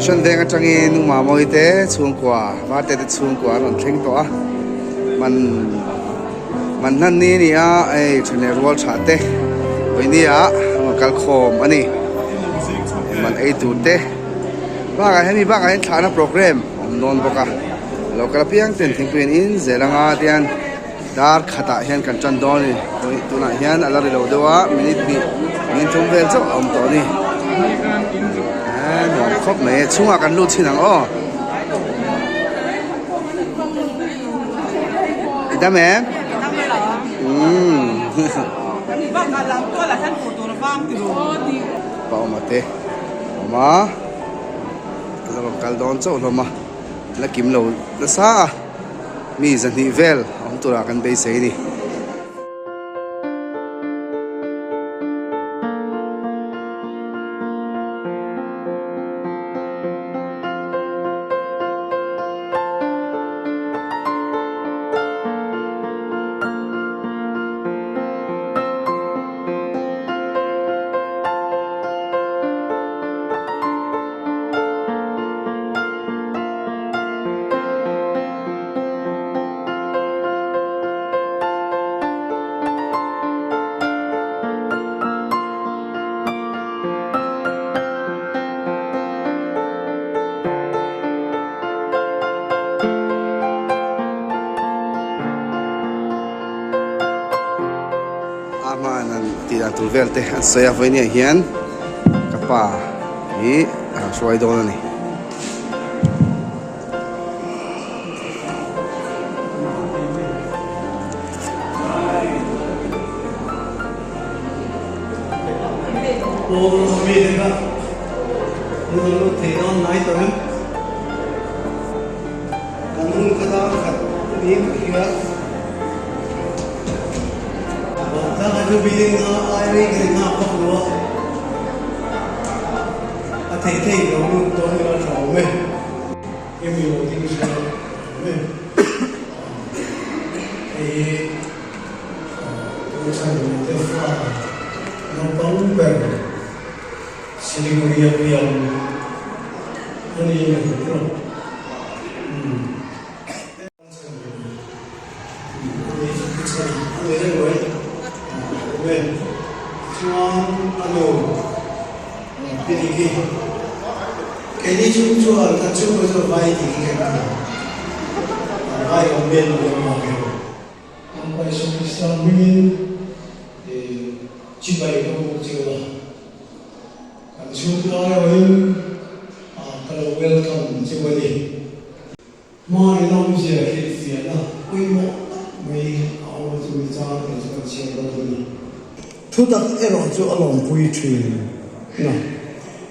sân đen ở trong in nung mà mồi té chuông quả và té chuông quả rồi thèn to mìnhนั่นนี่นี่อ่ะไอ้ชนเรวลชาเต้วันนี้อ่ะมันกัลโคมอันนี้มันไอ้ตูเต้บ้ากันให้มีบ้ากันให้ฐานโปรแกรมนอนปกะเรากระเพียงเต็มทิ้งเป็นอินเซลังอาเดียนดาร์ขตาเห็นกันจันดอนนี่ตัวนั้นเห็นอะไรเราดูว่ามินิบีมินชมเวลส์อมตัวนี้นอนครบไหมช่วงกันรู้ที่นั่งอ๋อได้ไหมบ้านการตัวละท่านผู้ตัวบ้างติโรเปล่ามาเตะมาแล้วก็การดอนเจ้าเรามาแล้วกิมเราแล้วซามีสันนิเวลอมตัวรักันไปเสียดิตีดาตูเวลเตะเสียไว้เนี่ยเฮียนกับป่านี่ช่วยโดนนี่โอ้มีเลยครับดูดูเทนอนไหนตัวนี้กันนุ่งกระดาษขัดนี่คือถ้าใครดูวิดีโออะไรกันหน้าพวกเราอาทิตย์ที่เราดูตัวนี้เราชอบไหมยังมีวันที่ชอบไหมตัวฉันเนี่ยฟ้าเราต้องแบบสิ่งที่เราเรียนอันนี้นะครับcái đi chung chùa ta chung với rồi vay thì cái này vay ở bên của họ kiểu ông vay xong thì sao mình thì chỉ vay đâu chưa là anh chung đó là mình kalau welcome chưa vay đi mai năm giờ thì tiền là quy mô mấy ông chúng mình ra thì chúng ta chia đâu đi thu tập em ở chỗ lòng quy truyền nè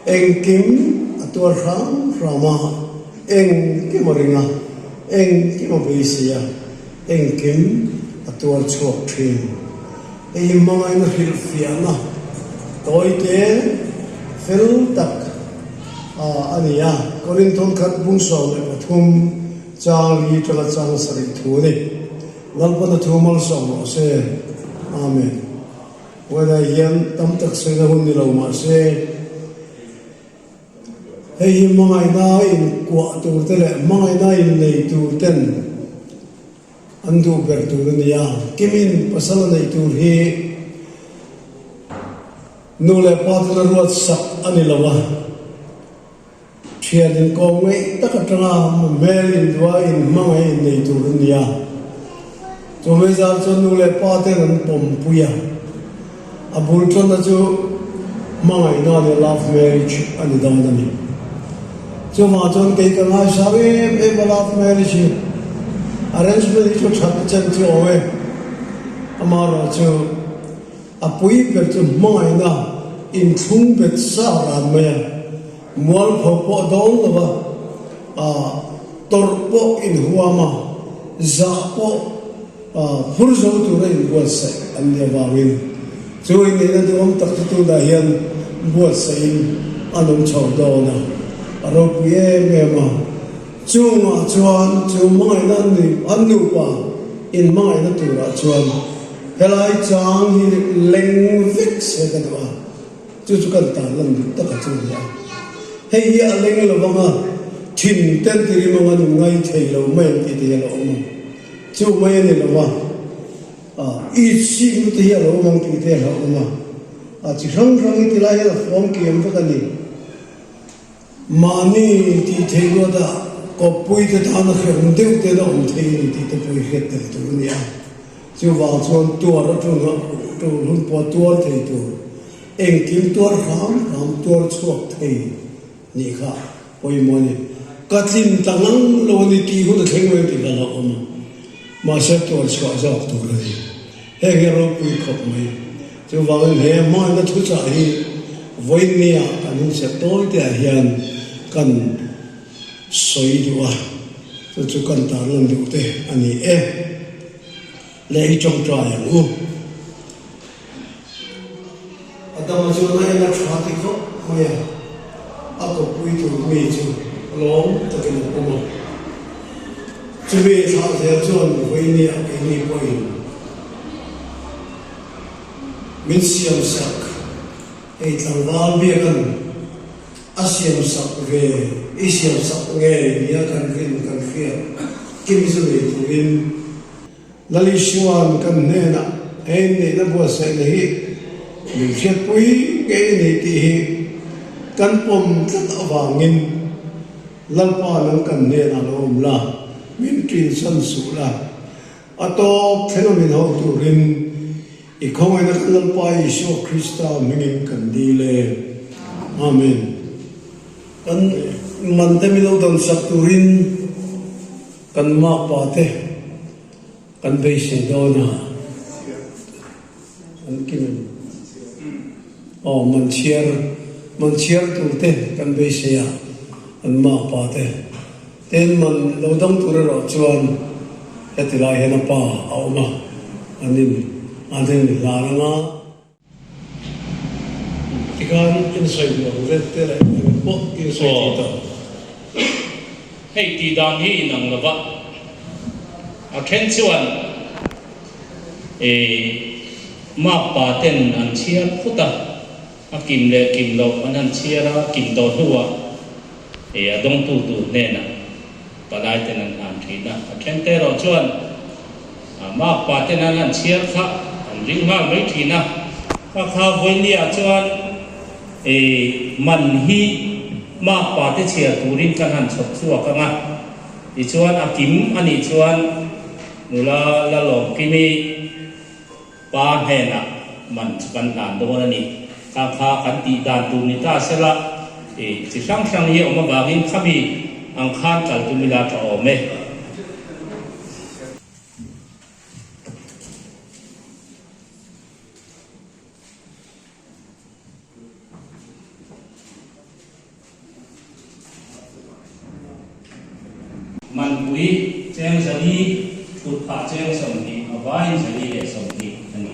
anh kiếmตัวร้างรามาเองกิมริงะเองกิมวิเสียเองกิมตัวชกทิมเองมังไงนะฮิลฟิอานะตัวเตฟิลตักอันนี้อ่ะกอรินทอนขัดบุญสองเลยมาทุ่มจางลีตระจางสริทูนี่แล้วก็ทุ่มมัลสองมาเสอาเมนวันนี้ยันตั้มตักเสนาหุ่นนี่เรามาเสเฮ้ยมังไงน่าอินกว่าตัวเตะมังไงน่าอินในตัวเต็นอันดูเปิดตัวนี้อ่ะกิมินภาษาในตัวที่นู่นเลยพอตัวรัวสักอันนี้ละวะเชียร์ดินกองไม่ตักตระเมลินตัวอินมังไงในตัวนี้อ่ะจงไม่จำจนนู่นเลยพอตัวนั้นปมปุยอ่ะอาบุญชนนะจูมังไงน่าเนี่ย love marriage อันนี้ดาวนี่जो माचों के कमा सारे में बलात् marriage arrange marriage जो छत चंचो होए हमारा जो अपुई पे जो मायना इन थूं पे सारा में मॉल भोपो दोन लवा तोरपो इन हुआ मा जापो फुर्जो तो नहीं हुआ से अन्य वाविन जो इन्हें ना जो हम तक तो दाहियन हुआ से इन अनुम चौदह ना rồi bia mẹ mà chung mà chuan chung mai nan ni ăn nu pa in mai na tu ra chuan helai chang hi leng vik se ka ba chu chu kan ta lam ta ka chu ya hei aleng lo wanga thin ten tiri manga nu ngai thei lo men ti ti lo ma chu mai ni lo ma I si mu ti lo mang ti te lo ma chi rang rang ti la ya form ki em ka ni mani ti thei lo da ko pui te thana khem deu te lo thei ni ti te pui khet te tu ni a chu wa chuan tua ro tu no tu hun po tua thei tu eng kim tua ram tua chuak thei ni kha oi mo ni ka tin tangang lo ni ti hu da theng we ti la lo ma ma se tua chwa za tu le he ge ro pui khop mai chu wa he ma na thu cha hi voi ni a kan se toi te hian kan soi duwa chu kan ta lon du te ani le trong tra ya u adama chu na na thwa ti ko ya ako pui tu mi chu long ta ke ko mo chu be tha se chon voi ni a ke ni poi min siam sak ei tlangwal bi kan asiam sak ve isiam sak nge ya kan rin kan khia kim zu le tu in lali shuan kan ne na en ne na bo se ne hi min khet pui ke ne ti hi kan pom tlat awangin lampa nang kan ne na lom la min tin san su la atop phenomen ho tu rin I khong ai na kan lampa Isu Krista mingin kan di le amen kan man te mi lo don sak tu rin kan ma pa te kan be se do na an kim man chiar tu te kan be se ya an ma pa te ten man lo dong tu ro chuan hetilai hena pa au ma anin anin la nga ikan inside lo vette le po inside to hei ti dan hi nang lova a khen chuan ma pa ten an chiar khuta a kim le kim lo an chiara kim do huwa adong tu ne na palai ten an thina a khen te ro chuan ma pa ten an chiar kha an ring ma mai thina kha voi ni a chuan man hi ma pa te chia turin kan han chok chuwa ka nga I chuan a kim ani chuan nula la lom kimi pa hena man kan dan do ani ka kan ti dan tu ni ta sela chi sang hi oma bangin khami ang khan kal tu mila ta ome man pui cheng sani thut pha cheng som ni awain sani le som ni ani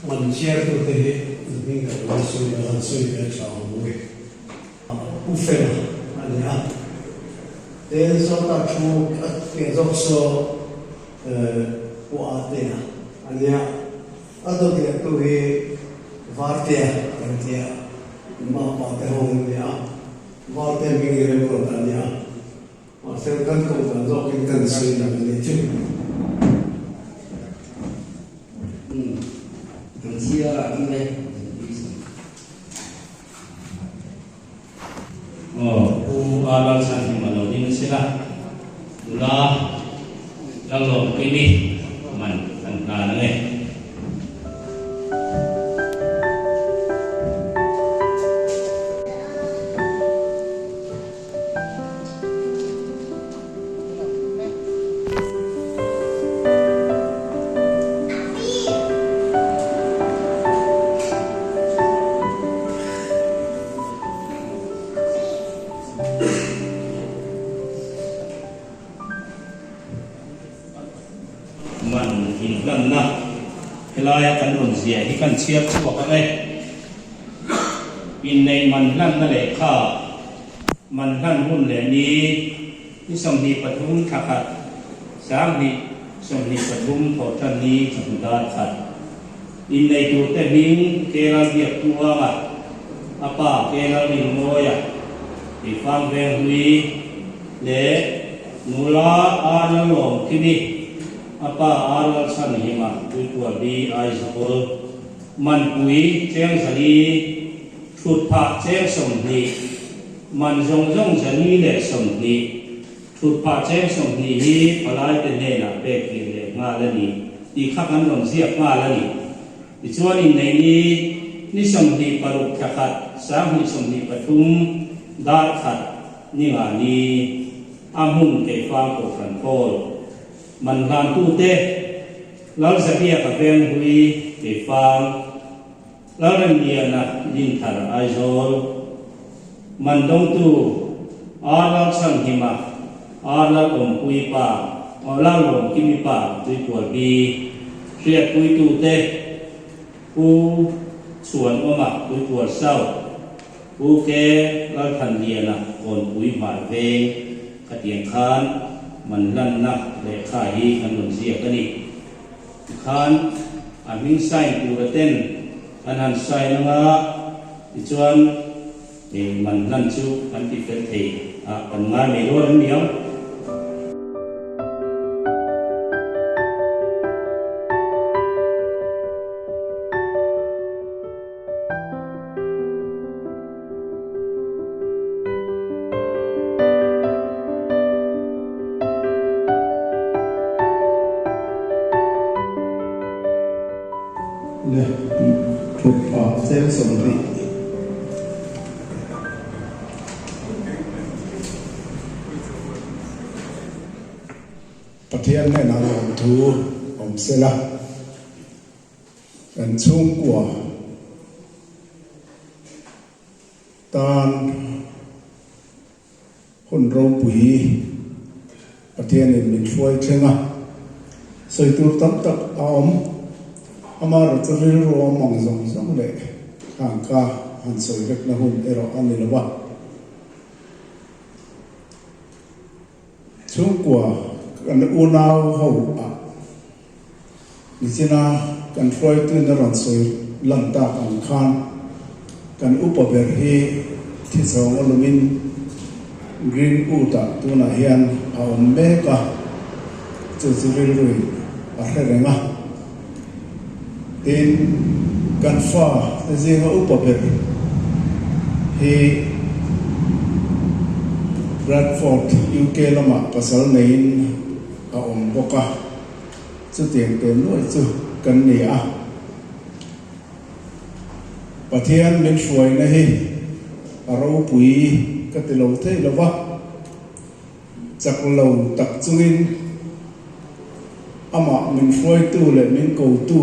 man chiar tu te mi ga lo sui ga cha mo u fe ani a den so ta chu ke zo so wa te ani a ado ke tu he Varte kantia ma pa te hong ya varte mi re ko ta ya ma se kan ko ta zo kin kan sui na ne chu kan sia ime u alang san ni malo din sila la lang lo kini man kan na ne man in lan na helaya kan ron zia hi kan chiap chuwa ka ngai in nei man lan na le kha man lan hun le ni ni som ni patum thakhat sam ni som ni patum tho than ni chum da khat in nei tu te ning ke la dia tua ma apa ke la ning moya di fang veng hui le nula ala lom kini apa ala san hima tu tua di ai sapol man pui cheng sali thut pha cheng som ni man zong zong sani le som ni thut pha cheng som ni hi palai te ne na pe ki le nga la ni ti khak an lom sia nga la ni ti chuan in nei ni som ni paruk khat sa ni som ni pathum dar khat ni nga ni amun ke fa ko fran kol man lan tu te lal sapia ka pen hui ke fa lal ran dia na din thar ai zol man dong tu ala sang hima ala om pui pa ala lom kimi pa tu tua bi ria pui tu te u suan oma tu tua sau u ke lal than dia na kon pui ma ve ka tiang khan man lan na le khai kan lon sia ka ni khan a min sai tu ra ten an han sai na nga ti chuan man lan chu kan ti fel thei a kan nga me lo ran miao le thut pha cheng som ni Pathian ne na om thu om sela kan chung kwa tan hun ro pui Pathian ne min foi thenga soi tur tam tak om amar tawil ro mong zong zong le hang ka han soi rek na hun ero an le ba chung kwa kan unau ho a ni china kan foi tu na ran soi lam ta ang khan kan upaber hi thi song alumin green uta tu na hian a om me ka chu chu rui a hrenga in kan fa zinga upaber hi Bradford UK lama pasal nein a om boka chu tiang te noi chu kan ni a Pathian min suai na hi aro pui ka te lo thei lova chak lo tak chungin ama min foi tu le min ko tu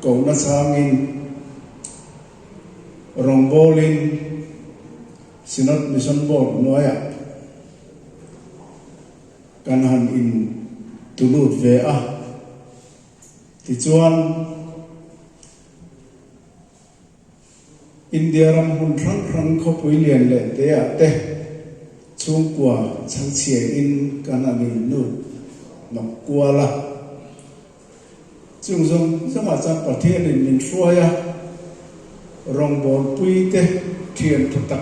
ko na sangin rongbolin sinat mission board noya kan han in tulut ve a ti chuan India ram hun rang kho pui lian le te a te chung kwa chang chie in kan ani nu nok kwa la chung zong sama cha Pathian in min suaya rong bol pui te thian tak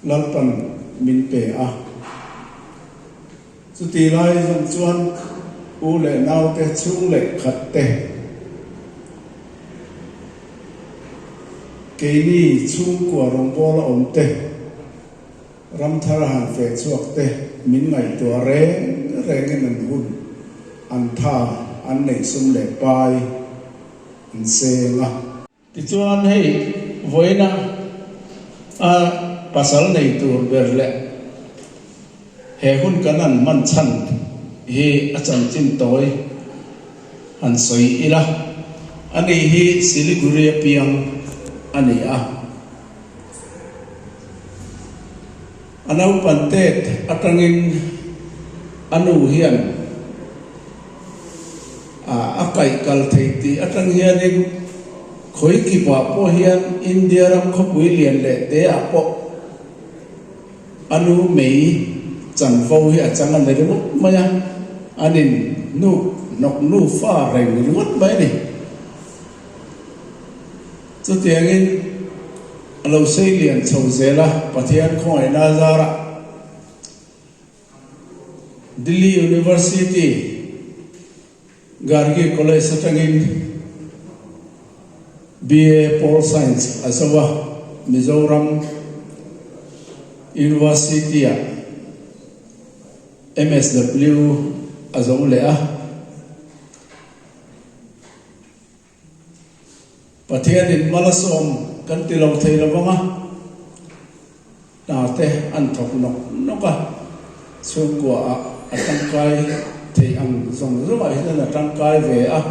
lalpan min pe a chu ti lai zong chuan u le nau te chung le khat te ke ni chung kwa rong bol om te ram thar han fe chuak te min ngai to re ngen an hun an tha an nei sum le pai an se nga ti chuan hei voina a pasal nei tur berle he hun kanan man chan hi achan chin toy an soi ila ani hi Siliguri piang ani a anau pantet atangin anu hian akai kal theiti atang hianin khoi ki pa po hian India ram kho pui lian le te a po anu mei chan vo hi achang an le maya anin nu nọc nu pha rèn nuốt mấy đi cho tiếng in lâu xây liền sầu dễ là và thiên khỏi na ra ra Delhi University Gargi College Satangin BA Pol Science Asawa Mizoram University MSW Azawlea Pathian in Malasom kan tilaw thei lawanga na te an thok nok ka chung kwa atang kai thei ang zong zoma hi na tang kai ve a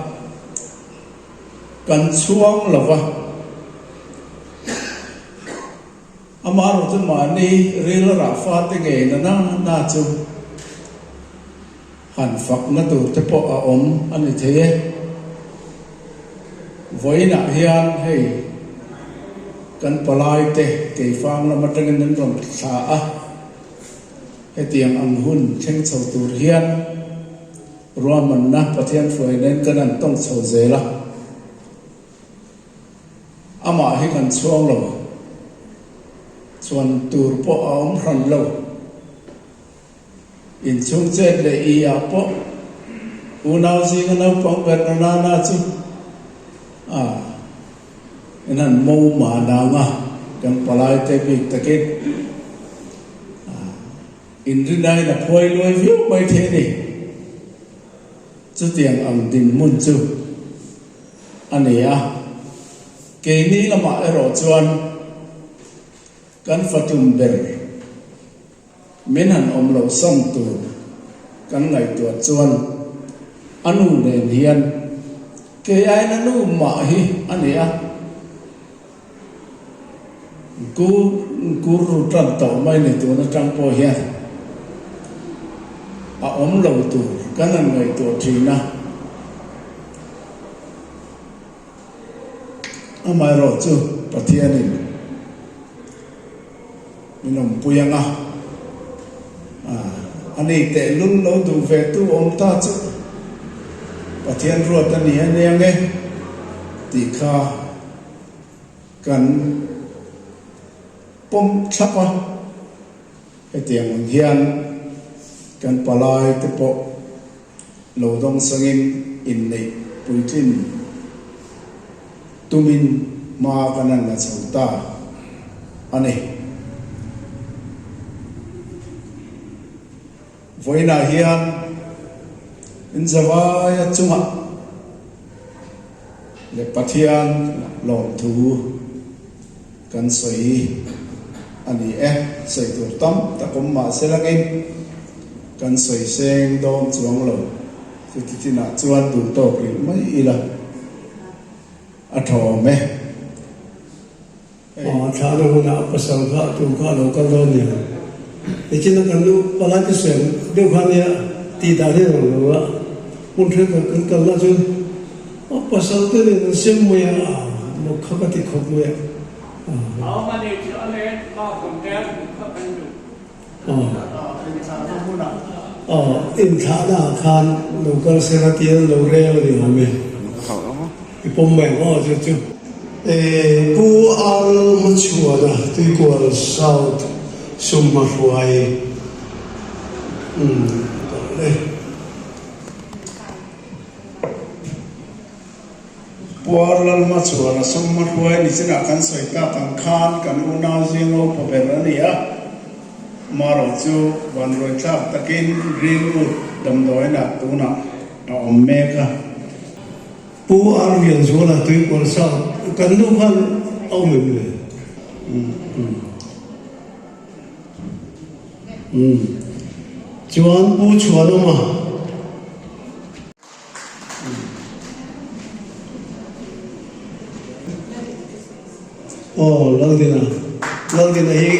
kan chuang lawa amaro tu ma ni rela ra fa te ge na chu han fak na tu te po a om ani the voina hian hei kan palai te ke fang la matangin nan rom sa a he tiang ang hun cheng chau tur hian ruaman na pathian foi nen kan an tong chau zela ama hi kan chuang lo chuan tur po a om hran lo in chung chet le I a po unau si nganau pang ber na chu inan mo ma na nga kan palai te big taket in rinai na phoi loi view mai the ni chu tiang ang din mun chu ania ke ni lama ero chuan kan fatum ber menan om lo sam tu kan ngai tu chuan anu ne hian ke ai na nu ma hi ania cú trăn tàu mai này tụi nó trăng po hiền ống lầu tụ cái là người tụ chỉ na mai rồi chứ bà thiên này mình làm bùi anh ấy tệ luôn lâu đủ về tu ông ta chứ bà thiên rồi ta nhỉ anh em nghe thì kha cần pom chapa he tiang hian kan palai te po lo dong sangin in nei puitin tumin ma kanan na chauta ane voina hian in zawaya chunga le pathian lom thu kan soi ani soi tur tam ta kom ma selangin kan soi seng dom chuang lo titina chuan du to ri mai ila a tho me cha lo na pasal kha tu kha lo kan lo ni e chin kan lu pala ke sem de khan ya ti da de lo wa mun the kan la chu pasal te ne sem mo ya mo kha ka ti khop mo ya Ông mà đi chữa lên, bao cùng kéo không ăn được. In thả na khan lo kan se ra ti lo re lo ni ho me i pom me ho chu pu al ma chua da tu ko south summa huai le por lal ma chua na summa huai ni china kan soi ka kan khan kan una zingo po berania maro chu wan roi chap takin ring u dam doi na tu na omme ka pu al vian zo la tu ko south kan lu khan au me le chuan pu chua no ma lang din hi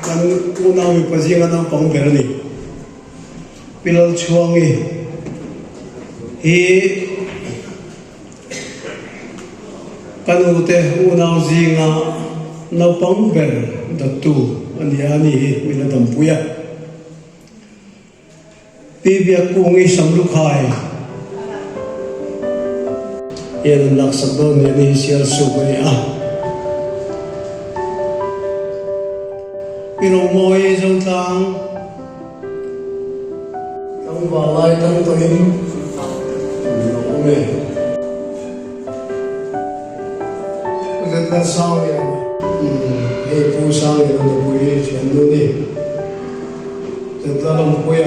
kan una mi pajinga na pang berani pilal chuangi hi kanute una zinga na pang ber datu ani mina dampuya bibia kungi samlu khai yên lạc sắc đô nè đi siêu sụp vậy à cái lồng môi trong tăng tăng vào lại tăng tôi lỗ mê rất là sao vậy hệ phụ sao vậy nó bùi chuyện luôn đi rất là lòng quê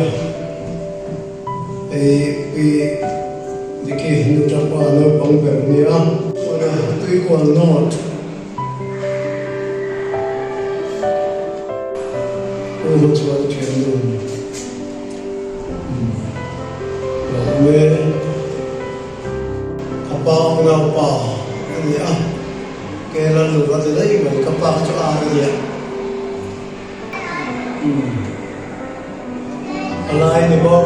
đi kia hindu trong qua nó bằng bèo nia rồi tôi còn nốt một số chuyện luôn rồi kapal kenapa ini cái là lửa thì đấy mình kapal cho ai vậy alai ni bo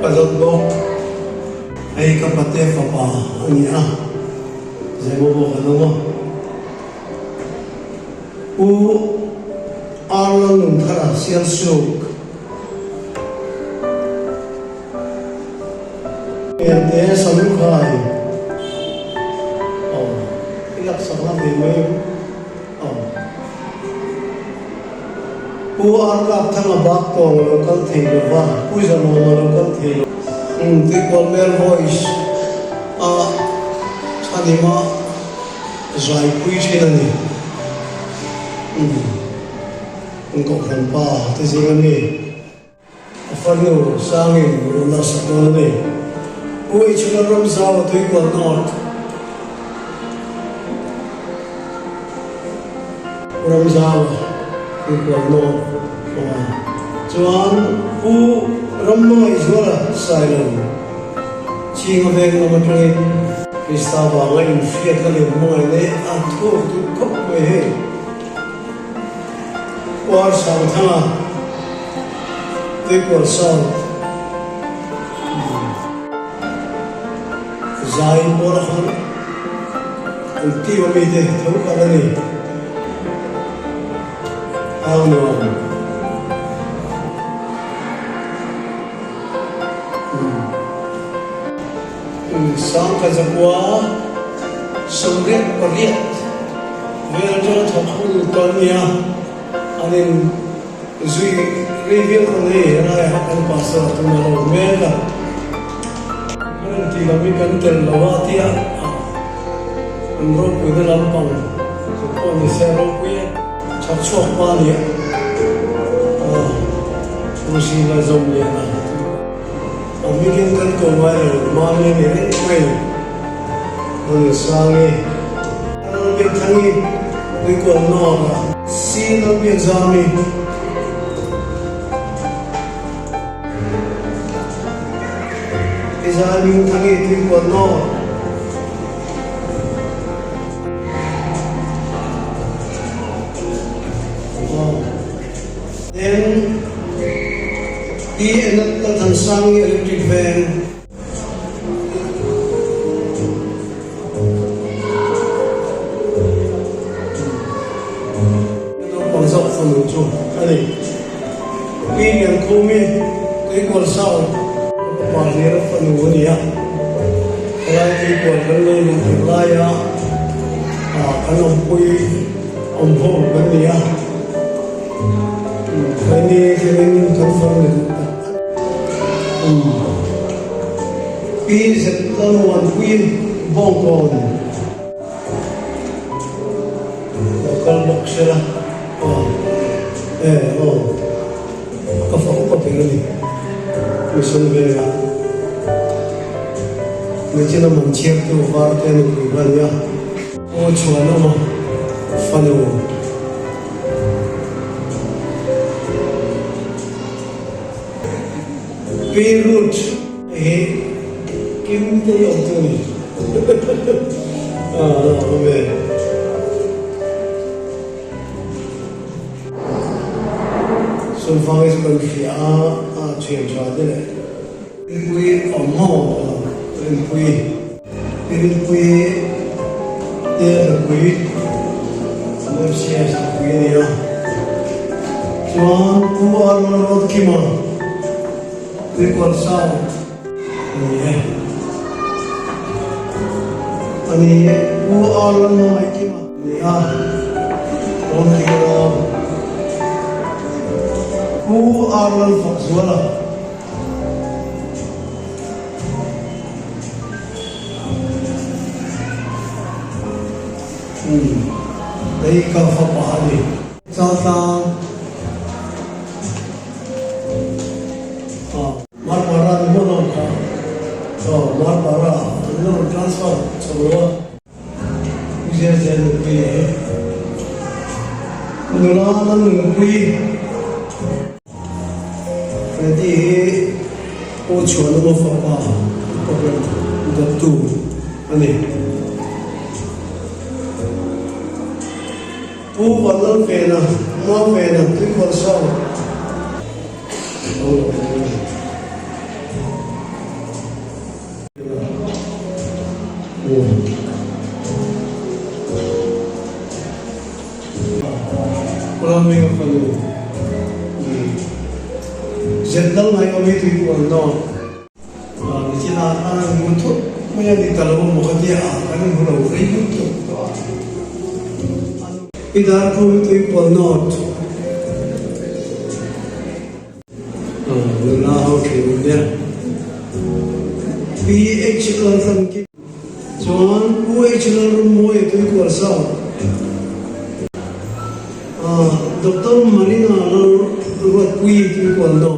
pazot bo ai kapate papa ini zai bo bo kano u arlan nung thara sial suk ente samu khai ilak sama de mai u arla thanga bak tong local thing wa u jano local thing the golden voice chanima zai pui chenani ko khan pa te jingani afanu sangi na sakone u ichuna ram zawa tui ko not ram zawa tui ko not chuan u ramma izwala silent chinga veng na train krista ba ngai fiat ka le mai ne a thu tu khop me he war sang thanga tui ko sang zai bora khan ulti wa me de thu ka ni no sang ka zakwa songret pariat vera thakul tania anin zui reveal ne ra hakan pasar tumalo mela ti kami kan tel lawatia amro pude lampang ko ni sero kuya chachok pa ni musi la zomya na Amikin kan ko mai mami ni ren mai on sangi ano bi thangi ni ko no si no bi exami exami thangi ti ko no then enat na thansang electric van no pangsak phanu chu ani yan khomi kai kol sao pa ner phanu ni ya ala ti ko kan le ni la ya kanom pui ombho kan ni ya ini kini confirm Pin setlan one queen bongkon local boxer kafa ko pengani mission vega nichina manchier to varte ni kubanya o chuana ma fano Beirut, kim te yong tu ni, amen. So far is going to be change out there. We are more, we there we, let's see as we are. John, who are not kima. Tôi còn sao अनि वो आलन माहिती या कोण दिला वो आलन फक्सवाला đấy cả pháp bảo đi sao ta mar para ni mo ka so mar para no transfer chalo je je ni nula nan ni jadi o chalo mo fa pa ko da tu ani u balon pena mo pena tu ko so Kalau mereka perlu, jenderal mereka itu pun no. Di sini anak muncul, mereka di dalam muka dia, kan orang ribut tu. Idar pun itu pun no. Nah, okey, dia. PH langsung kita. John, PH langsung mau itu kuasa. Doktor Marina lalu buat kui itu kuando.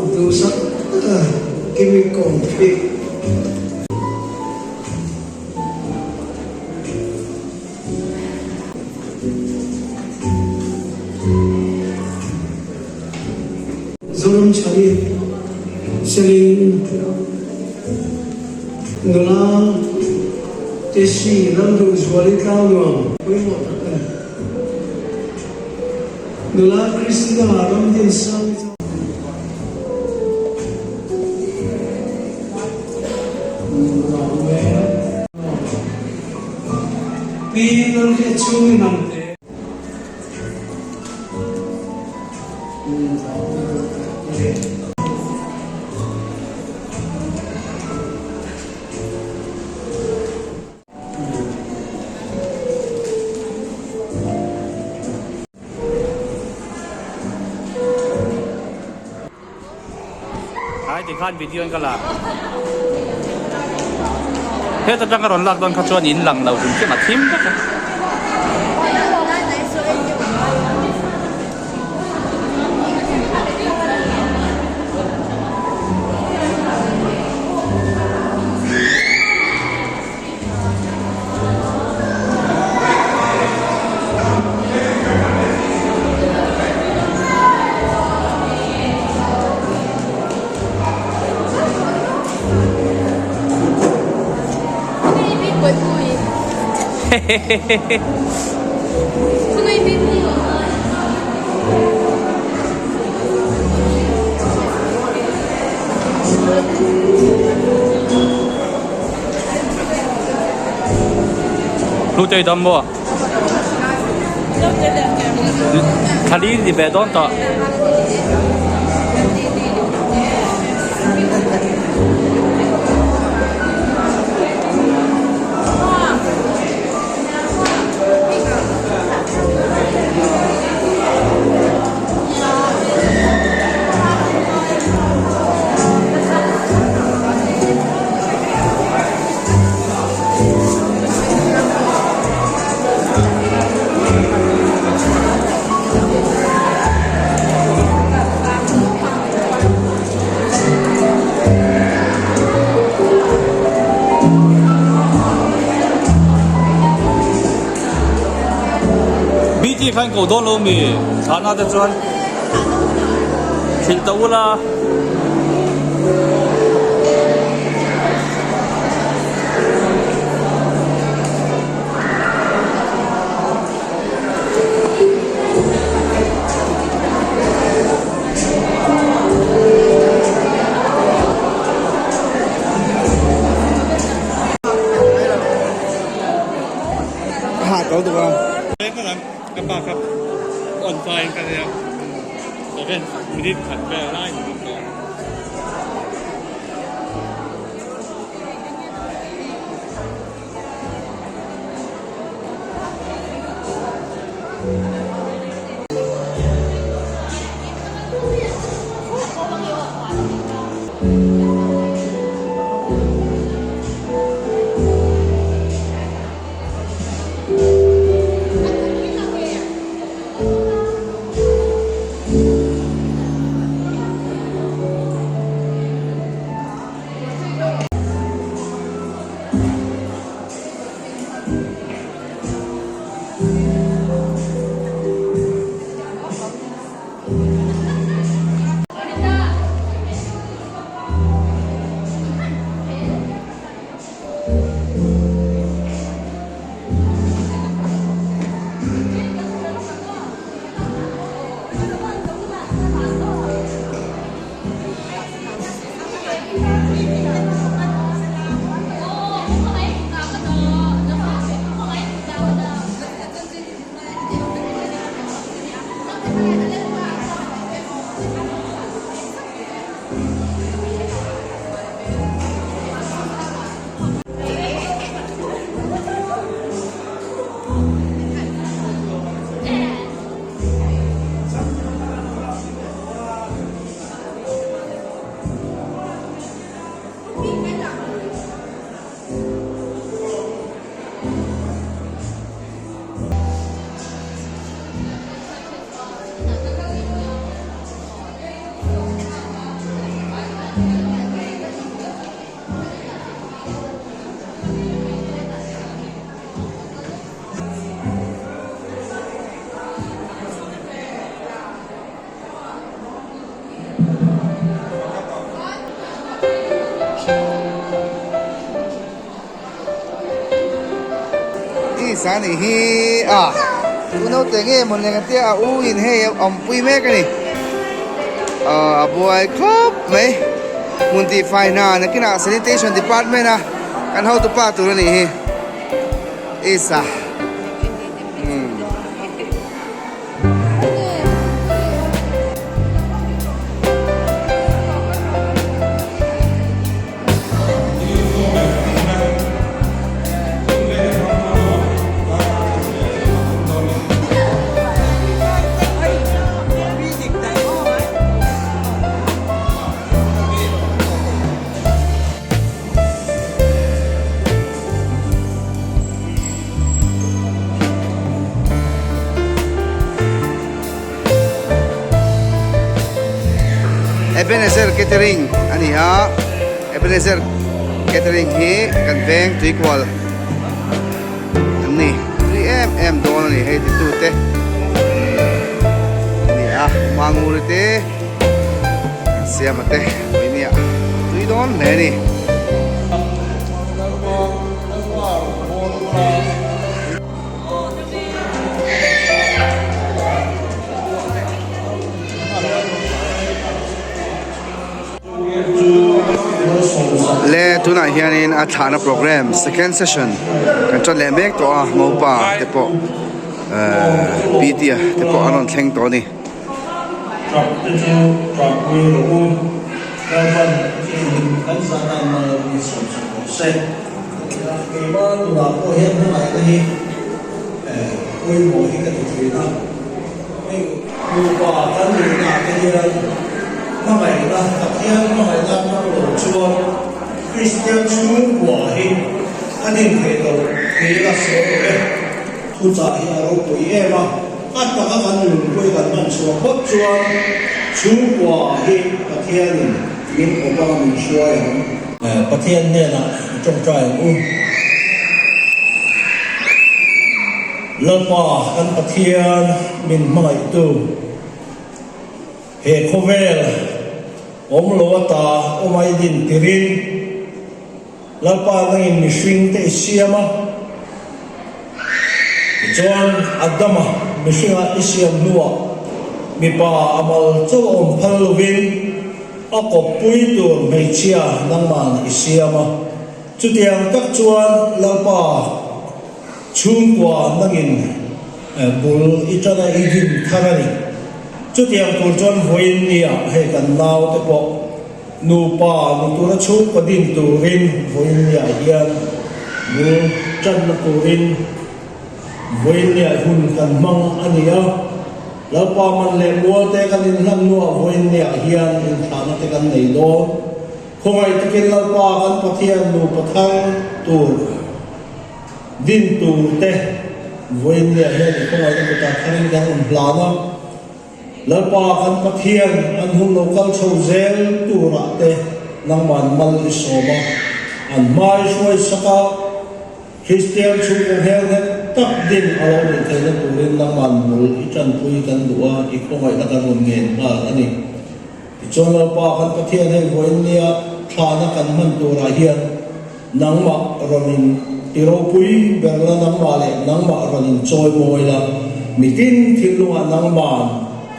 Itu sak kimi konflik. Zulum cari seling nula Tesi lalu suara kau nula Kristen alam di sana pinang kecumi nantiที่ขั้นวิดีโอกันละเฮ้ยจะจังกระรอนหลักตอนเขาชวนอินหลังเราถึงจะมาทิมกัน Sungai Bibi. Lu chơi đâm mua thà đi thì về đón tọ BT 看狗多路米，查那的砖，挺多啦。搞到啊！ กระบะครับอ่อนไฟกันเลยครับแต่เป็นมินิขัดแปรไล่อยู่ก่อน sani hi tu no te nge mon leng te a u in he om pui me ka ni boy khop mai mun ti fai na kina sanitation department na kan how to pa tu ni hi isa Ebenezer Catering ani ha Ebenezer Catering hi kan veng tu equal ani 3mm don ni he tu te ni mangul te siamate ini tu don ne ni le tuna hianin a thana program second session kan chon le mek to a mo pa te po ptia te po anon thleng to ni drop the two drop we lo cái phần cái giá này mà bị sụt xe cái mà tụi nó có hiện thế này thì quy mô cái thứ đó cái mua quả cái gì là cái gì nó phải là tập thiên nó phải là nó đồ chua Christian chú quả hình anh em thấy đâu thì là số đấy thu trả thì là đâu tuổi em mà tất cả các anh dùng quay gần mình chua bớt chua chú quả hình tập thiên mình cũng có mình chua tập thiên này là trong trời lần mà anh tập thiên mình mãi tu hệ khô về lúa ta ai din tirin lần pa ngin mi swing te siama John Adama mi swinga isiam nuwa mi pa amal cho phalovin ako pui tur mai chia nang man isiama chu tiang tak chuan lalpa chung kwa nangin bul itana idin tharani chút tiang tur chuan voin nia he kan nau te po nu pa nu tura chu ko din turin voin nia hian nu chan na turin voin nia hun kan mang ania la pa man le mo te kan in lan nu voin nia hian in thana te kan nei do khongai te kin la pa kan pathian nu pathang tur din tu te voin nia hian khongai te ta tharing dang um plana lalpa kan pathian an hun local chozel tura te nang man mal isoma an mai shoi saka Christian chu ko hel he tak din alo de thela turin nang man mul ichan pui kan duwa ikhomai ta kan ngen ma ani chon lalpa kan pathian he voinia thana kan man tura hian nang ma romin tiro pui berla nang ma le nang ma ronin choi moila mitin thilunga nang man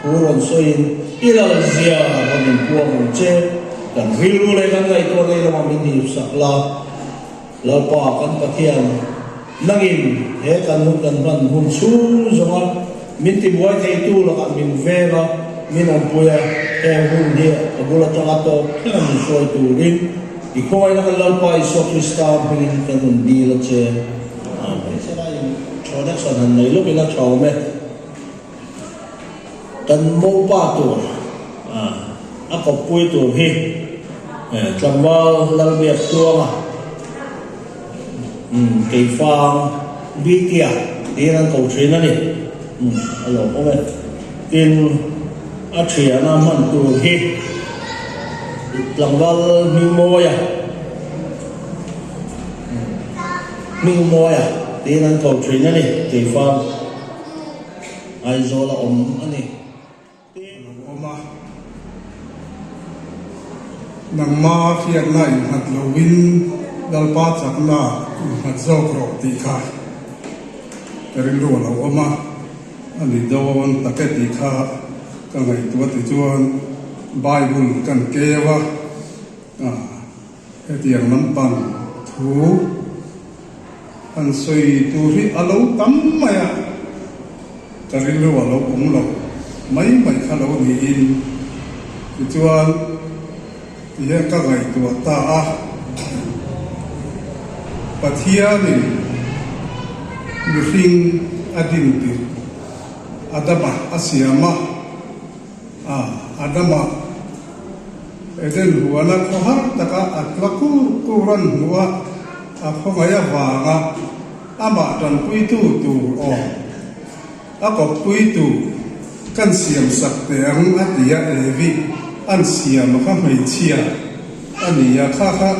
Uron soin ilal zia kamin puang che dan rilu le kan ngai ko le ma min ni sakla lalpa kan pathian nangin he kan hun kan ban hun chu zonga min ti boy thei tu la kan min vera min on puya he hun dia abula tanga to kan soi tu rin i ko ai na lalpa I so krista bin kan hun di la che amen se dai production han nei lo ina chawme kan mo pa tu ako pui tu hi tlamal lalbiak tuanga kei fang bitia dinan ko thina ni alo ome in athia na man tu hi tlamal mi moya dinan ko thina ni kei fang ai zola ani nang ma fiat na in hat lovin dal pa chak na hat zo kro ti kha rin ro lo oma ani don taketi kha ka ngai tu ti chuan bible kan kewa hetiang man pan thu an soi tu ri alo tam maya ka rin ro lo lo mai kha lo ni in ti chuan ye ka ngai tu ta a pathianin mihring adin ti adama asiama adama eden huana khohar taka atlaku kuran huwa akhongaya wanga ama tan puitu tu o ako puitu kan siam sakte ang atia evi an siam kha mai chia ania kha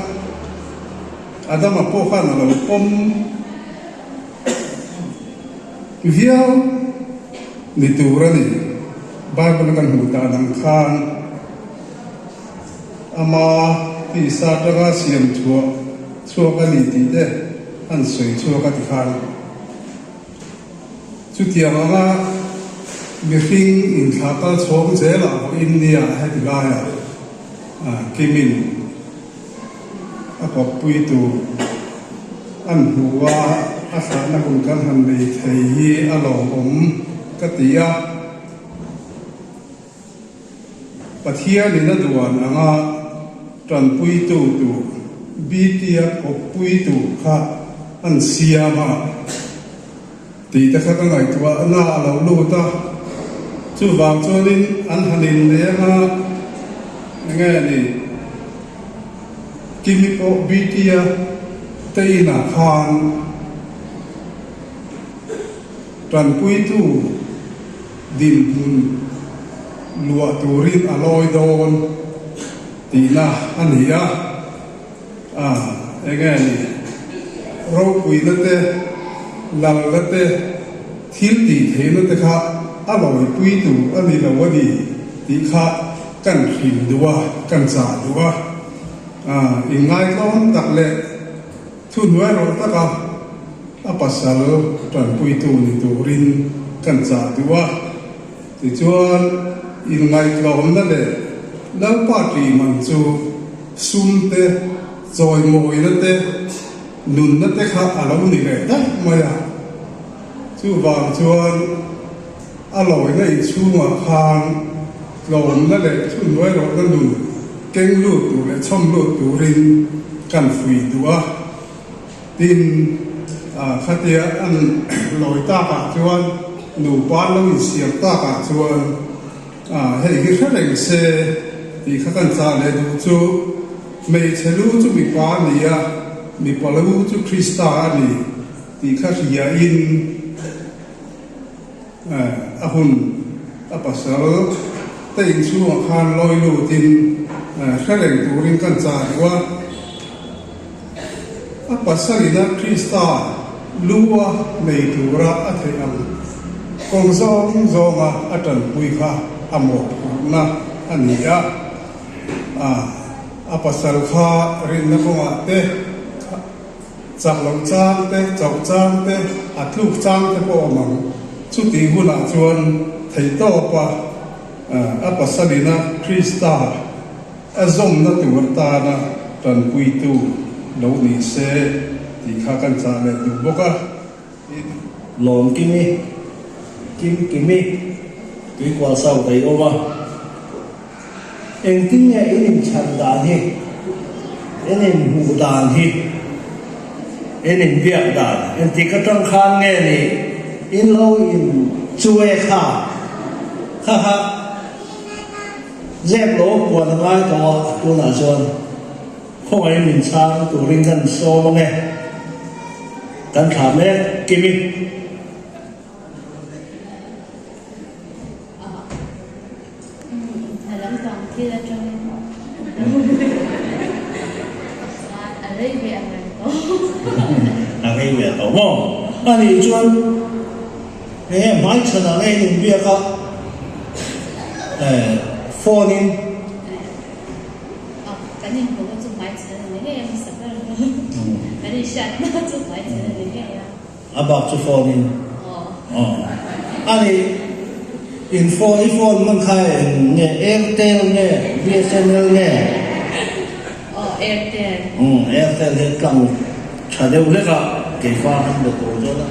adama po kha na lo pom viau ni turani bible kan huta nang khan ama ti sa daga siam chua ka ni ti de an soi chua ka ti khan chu tia nga mi fing in thata chom je la india ha ti la ya kimin ako puitu an huwa asa na kun kan han nei thei alo katia pathia ni na duan anga tran puitu tu bitia ko puitu kha an siama ti ta kha ka ngai tua na alo lu ta chu wang chonin an hanin le nga nge ni kimi ko bitia teina khan tran puitu din hun lua turin aloi don tina ania engani ro puilate lalate thil ti theinate kha aloi puitu ani lawani ti kha kan hrim duwa kan cha duwa ingai ton takle thu nuai ro taka apasal tran puitu ni turin kan cha duwa ti chuan ingai klom na le lau party man chu sumte joy moi na te nun na te kha alo ni le ta maya chu wang chuan aloi na i chunga khan klom na le chu nuai ro na nun keng lu tu le chom lu tu rin kan fui duwa tin khatia an loi ta ka chuan nu pa lo in siam ta ka chuan hei hi khaleng se ti kha kan cha le du chu mei chelu chu mi pa ni ya mi palu chu krista ni ti kha ria in ahun apasal tein chu khan loi lu tin khaleng turin kan cha wa apasalina krista luwa mei tura athayam kong zong zonga atan pui kha amo na ania apasal kha rin na konga te chak long chang te chau chang te atluk chang te po mang chu ti huna chuan thei to pa apasalina krista azom na tur ta na tan pui tu lo ni se ti kha kan cha le du boka lom kimi tui kwa sau dai oma eng tin ya in chan dan hi en hu dan hi en biak dan en ti ka tang khan nge ni in lo in chue kha ha dẹp lỗ của nó ai có tôi là xuân không ai mình sang tụ linh thần so nghe cần thảm hết kim mi cái việc đó không anh đi chuan cái máy chân là cái những việc đó phone in赶紧给我做白纸的那个也是什么人？赶紧下那做白纸的那个呀。about to phone in อันนี้อินโฟมันใครเนี่ยเอฟเทลเนี่ยบีเอสเอ็นเอลเนี่ย 哦，Airtel，เอฟเทลเห็นกลางชาเดียวเล็กอะเกี่ยวกับอันเดียวตัวเจ้าละ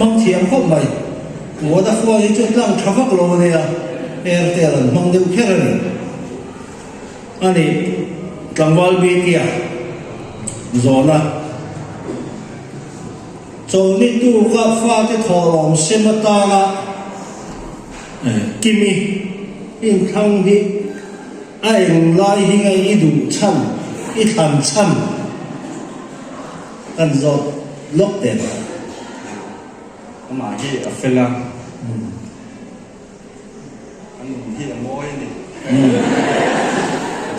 บางทีเขาไม่我的货一就让查发罗的呀，เทลมันเดียวแค่นั้นอันนี้กลางวันบีเกียโซน่ะโซนี่ตู้ก็ฟ้าที่ทอลองเซมตาละกิมีอินทั้งที่ไอ้ลายหิงไอ้อีดูช่ำอีทันช่ำกันโซล็อกเด็ด มาที่อัฟเฟลังอันนี้ที่ละโม้ยนี่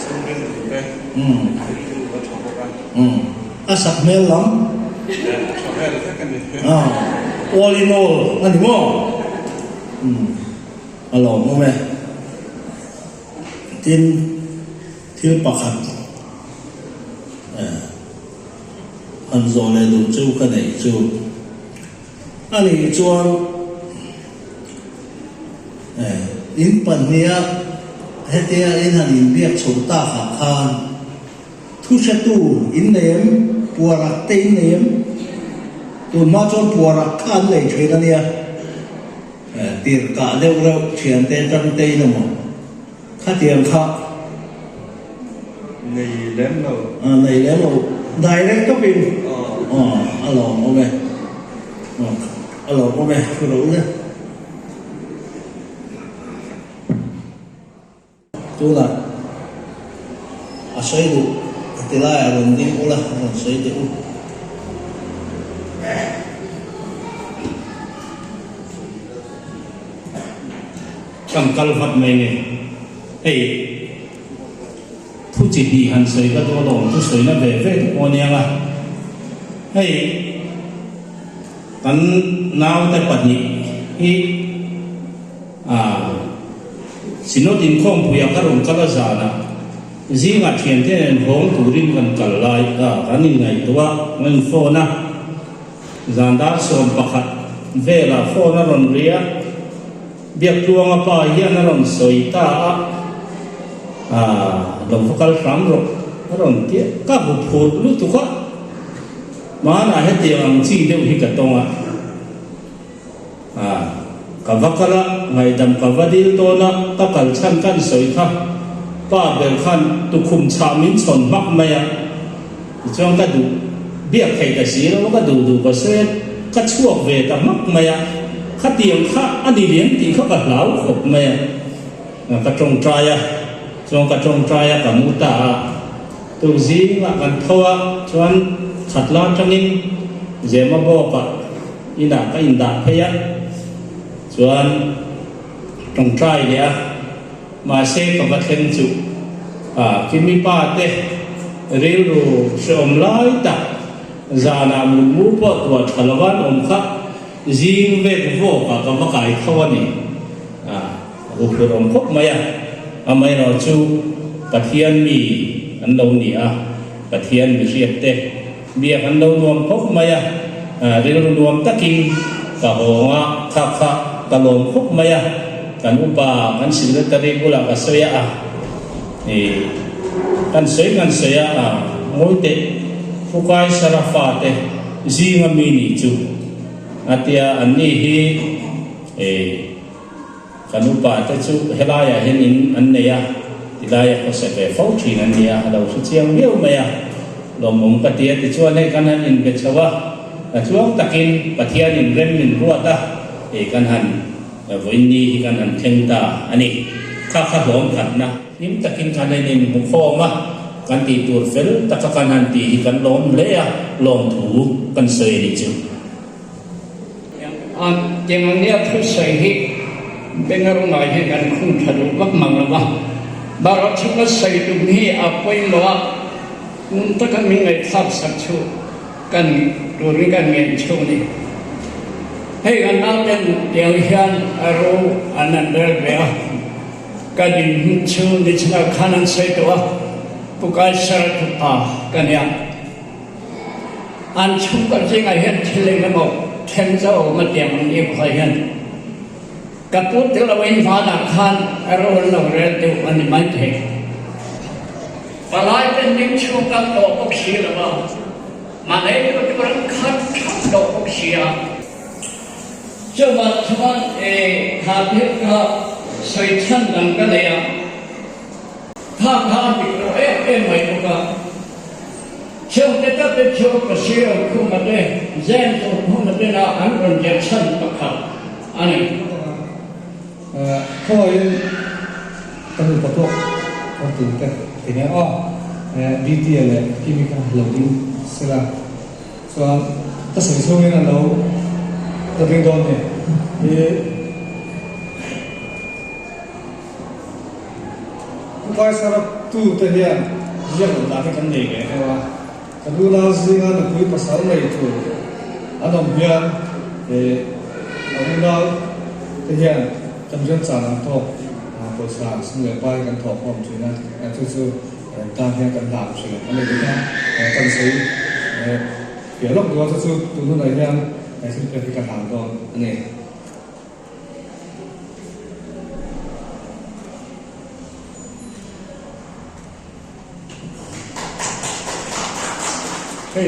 ซึ่งเรื่องนี้เป็นคือว่าชอบกัน อาสักเมลล้ ชอบแค่แค่กันนี่ ำall in all อันนี้มั้งอร่อยมั้งแม่ที่ปากขัดอันโซเลยดูจูกันไหนจูอันนี้จวนอินปันเนียเฮตียอินหันอินเบียกสุดตาขาคานทุชตูอินเนียมปัวรักเตอินเนียมตัวมาจนปัวรักคานเลยช่วยกันเนี่ยตีร์กาเดียวเราเชียนเตจันเตยนมั้งข้าเตียงข้าในเล่มเรา ในแล้วเราได้เล็กก็เป็นอร่อยมั้งแม่อร่อยมั้งแม่คือรู้นะตัวละอาศัยดูตีลายอารมณ์ดีอุละอาศัยดูกำกัลฟัดไม่เนี่ยเฮ้ทุจิดีหันสวยก็ตัวหลงทุสวยนั่นเว้ยโอเนียละเฮ้กันนาวแต่ปัจจุบันสิโนดินคงผู้ยากรุงกัลจานะจีงัดเทียนเทียนหงตูรินกันกัลไลกันนี่ไงตัวเงินโฟนะจันดาร์สอมปักเวลาโฟนะรอนเรียเบียกตัวงป้าเฮียนรอนสวยตาลงฟุกัลฟรัมรอนเตี้ยก็บุพูดลุตุกะมาหน้าเหตุอย่างจีเดียวหิกตงkavakala ngai dam kavadil to na takal chan kan soi kha pa bel khan tu khum chamin chon mak maya chong ka du bia khai ka si lo ka du ka se ka chuak ve ta mak maya kha tiang kha ani lian ti kha ka lau khop maya ka trong traya chong ka trong traya ka mu ta tu zi la kan thowa chuan khatla tangin zema bo ka ina ka inda phayaส่วนตรงใจเนี่ยมาเซ็กกับวัดเทนจุกิมีป้าเตะเรียรูสมไล่ตักจานามุมูปะตัวทะเลวันอมขับจิงเวกโวกับมาไก่ขวานี่อุปรมพบมาอ่ะไม่เราจูปะเทียนมีอันเราเนี่ยปะเทียนมีเรียบเตะเบียอันเรารวมพบมาอ่ะเรียรวมตะกิงกับหัวขับตลอดพบมากันอุปากันสิ่งที่ตรีกุลากันเสียกันเสียมวยเตฟุกายสารฟ้าเตจีงมีนิจูอาทิตย์อันนี้กันอุปาเตจูเฮลายาเฮนินอันเนียที่ลายก็เสกฟ้าทีนันเนียเราสุดเชียงเดียวมาลมปฏิยัติชวนให้กันหันอินเบชวะช่วงตะกินปฏิยัติอินเรมมินรัวตากันหันวันนี้กันหันเทงตาอันนี้ข้าหลงขัดนะนิ่มตะกินกันในนิ่มมุขโฟมะกันตีตัวเฟลตะกันหันตีกันล้มเละลงถูกันเสยดิจูยังเนี้ยทุกสิ่งที่เป็นอารมณ์อะไรกันคุ้มทะลุวักมังละวะบาร์ชุกใส่ตรงนี้อาไปมาว่ามุนตะกันมีไงทับสักชูกันดูนี่กันเงียนชูนี่ให้กันนั่งเป็นเดียวยันอารมณ์อันนั้นเรื่องเดียวกันยินชูนิชนาขันใส่ตัวปุกายสารทุตากันยังอันชูกันจริงไอ้เห็นทะเลมันบอกเทนเจ้ามาเตียงมันเอียบใครเห็น กับพุทธละเวนฟ้าดักขันอารมณ์เราเรียนดูอันนี้ไม่เท่ปลายเป็นนิ่งชูกับดอกอกชีละว่ามาเลยก็จะรังคัดชักดอกอกชีอ่ะเจ้าบ้านชาวบ้านหาเพื่อใส่ชั้นดังกันเลยอ่ะถ้าติดตัวไม่รู้ก็เชื่อแต่ก็เป็นเชื่อก็เชื่อคุณมาได้แจ้งตัวคุณมาได้นะอันเป็นอย่างชั้นประคับอันนี้เขาเองตั้งแต่ตัวเขาตื่นเต้นทีนี้ดีที่อะไรที่มีการหลงดิ้งเสียละส่วนถ้าสิ่งที่เราตัดเรื่องโดนเนี่ยก็สารตู้ตัวเนี้ยยังหลังกันเลยไงว่าการดูแลสิ่งนั้นคุยภาษาอะไรตัวอันนั้นเบียร์เราดูแลตัวเนี้ยจำเป็นสารทบภาษาสิ่งเหล่าไปกันทบความจริงนะทุกๆการเรียนกันหลักสิ่งอันนี้ก็การใช้เดี๋ยวเราดูว่าทุกๆตัวไหนเนี่ยซึ่งเป็นการทำตอนอันนี้ให้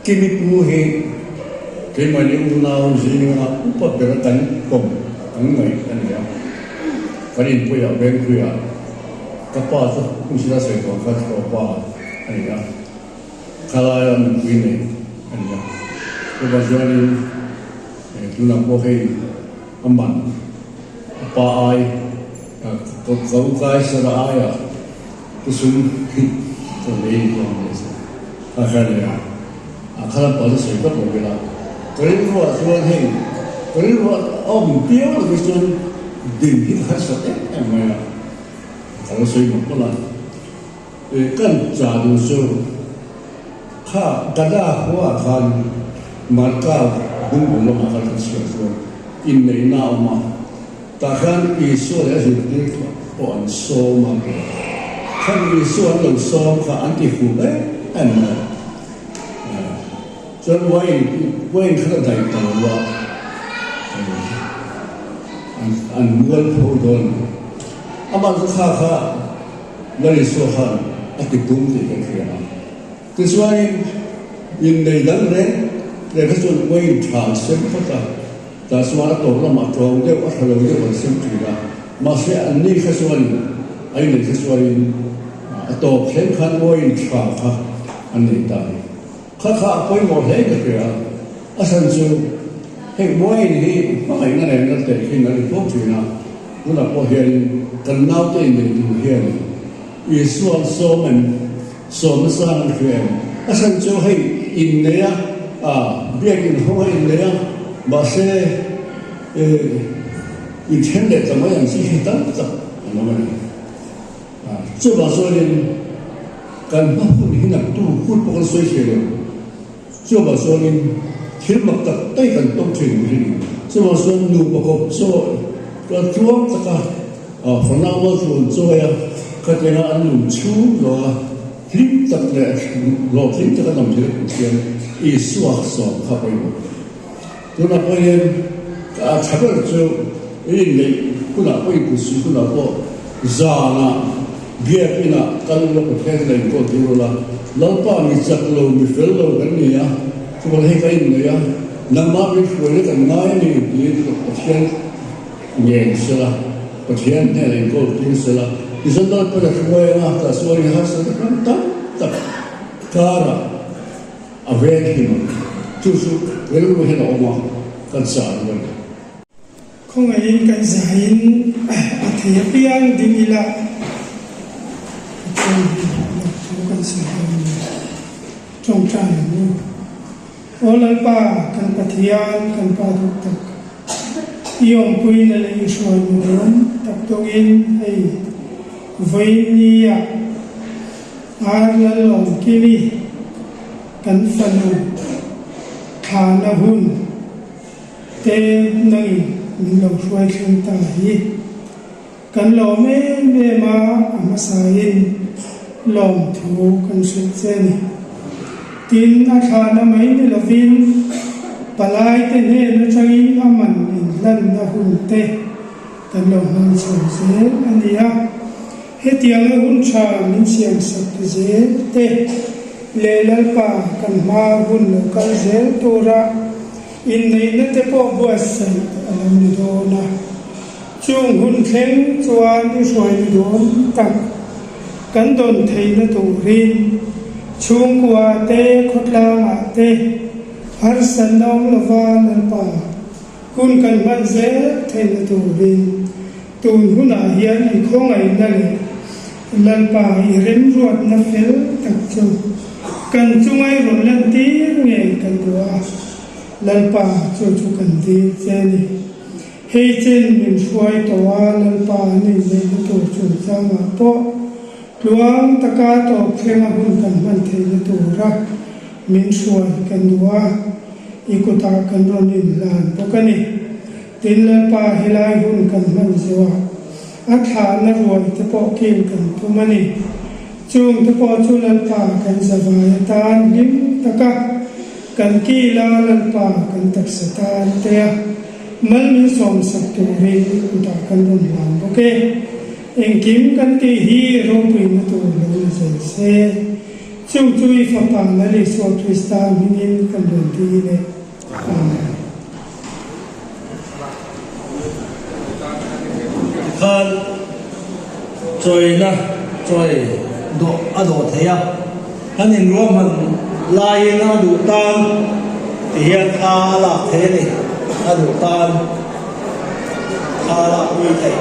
กินปูเฮกินมาเลี้ยงดูเราจริงๆนะอุปถัมภ์กันผมทั้งหมดอันนี้วันนี้พูดอย่างเป็นคุยอ่ะก็ป้าจะคุณชิลาเสกว่าก็จะป้าอันนี้นะข้าราชการคุยเนี่ยอันนี้นะก็ว่าจะนี่ดูนักโบให้อันมันป้าไอ้ก็เขาใกล้สระไอ้อะก็สุ่มตัวเลี้ยงตัวนี้아카리아 아카라 버릇을 또 보게라 그리고 저한테 그리고 비어도 무슨 등이 하셨대 뭐야 당소이 먹고나 깜짝으로 카 가다 호아 간 말까 공부로 막을 것이어서 인내 나오마 다한 이소에서 이렇게 원소만 한 이소는 소가 안티후에 anh cho nên quay khá là đầy tàu và anh muốn hỗ trợ anh bạn có khá lấy số hàng anh tiếp tục thì cái kia cái số này in này đáng đấy để cái số quay trả xem phát ra ta số nó tổ là mặt tròn để bắt đầu để bắt xem chỉ là mà sẽ anh đi cái số này anh này cái số này tổ xem khăn quay trả khá anh này ta khá quay một thế cái kia à sản xuất hay quay thì có phải cái này nó để khi nó được tốt chuyện nào nó là có hiện cần nào tên mình được hiện vì số mình sang chuyện à sản xuất hay in này việc in không hay in này mà sẽ in thiên để怎么样去当怎么样这把说的กันมาพูดที่หนักตู้พูดปกติสวยเฉยเชื่อว่าส่วนนี้คิดมาตัดได้กันต้องเฉยจริงเชื่อว่าส่วนนูประกอบส่วนก็ช่วงสักคนเราว่าส่วนช่วยก็จะงานหนุนชูหรอคลิปตัดเลยรอคลิปจะก็ทำเฉยเฉยอีสวกสอบเข้าไปหมดตัวนักเรียนชาวบ้านจะยิ่งเลยคุณนักเรียนผู้สูงคุณนักก็จานะเบียร์น่ะกันเราก็แค่ไหนก็ดูละเราป้ามีจักรเรามีเฟลเรากันเนี่ยทุกคนให้กันเนี่ยน้ำมันมีช่วยกันง่ายนี่ดีก็เชียนเงี้ยเสียละก็เชียนเนี่ยเลยก็ดีเสียละที่สุดแล้วก็จะช่วยนะแต่ส่วนที่หาสิ่งต่างต่างการะเอาไว้ที่มันทุกสิ่งเรื่องที่เราออกมากันสารเลยคงเองกันสายอัธยาศัยดีมีละกันสายจงใจนู้โอลัลปากันปัทยานกันปาดุตักยอมปุยนั่นเลยช่วยมุนตักตัวอินให้วิญญาอาร์ลลองกินีกันฟันุฐานหุ่นเตนังมิลช่วยขึ้นตาฮีกันหล่อเมมาอามาสายลอมถูกันสุดเส้นตินอาคารไม่มีลวิน ปลายเตเนนะจังอิอามันอินลันนะหุ่นเตกันลงมันสงเสอันนี้ฮะเฮตียงหุ่นชามินเสียงสักเจเตเลลปากันมาหุ่นโลกันเจตัวระอินในนั้นเตปอบวสสัยอันนี้โดนะช่วงหุ่นเข่งจวนที่สวยโดนตักกันโดนเทนตัวรินช่วงกว่าเตขดลางอาเตฮาร์สันนองละวานลปาคุณกันมันเซเทนตูรินตูนหุนาเฮียนอีกข้องไอ้นั่นเลยลันปาอีเรมรวดนับเฟลตักจูกันจุงไอรอนลันตีเงี้ยกันตัวลันปาจูจูกันตีเจนี่เฮเจนมินช่วยตัวลันปานี่เลยตัวจูจามาโตหลวงตะกาตอกเพลงหุ่นกันมันเทนตัวรักมินช่วยกันตัวอีกุตากันรอนินลานปกนี่ตินลันปาเฮลายหุ่นกันมันเสวะอัฐานรวยตะปอกินกันทุมันนี่จุงตะปอจุลันปากันสบายตานลิมตะกะกันกีลาลันปากันตักสตานเตียมันมีสมสักตัวเรีกุตากันรอนิลานปกเองกิมกันตีฮีโรปินตัวลงเซจุงจุยฟ้าปานนั่นเลยสวดทวิสตามินินกันดนตรีเลยอาเมน kan choi na choi do ado theya hanin ro man lai na du tan hian ala the ni adu tan ala ui thei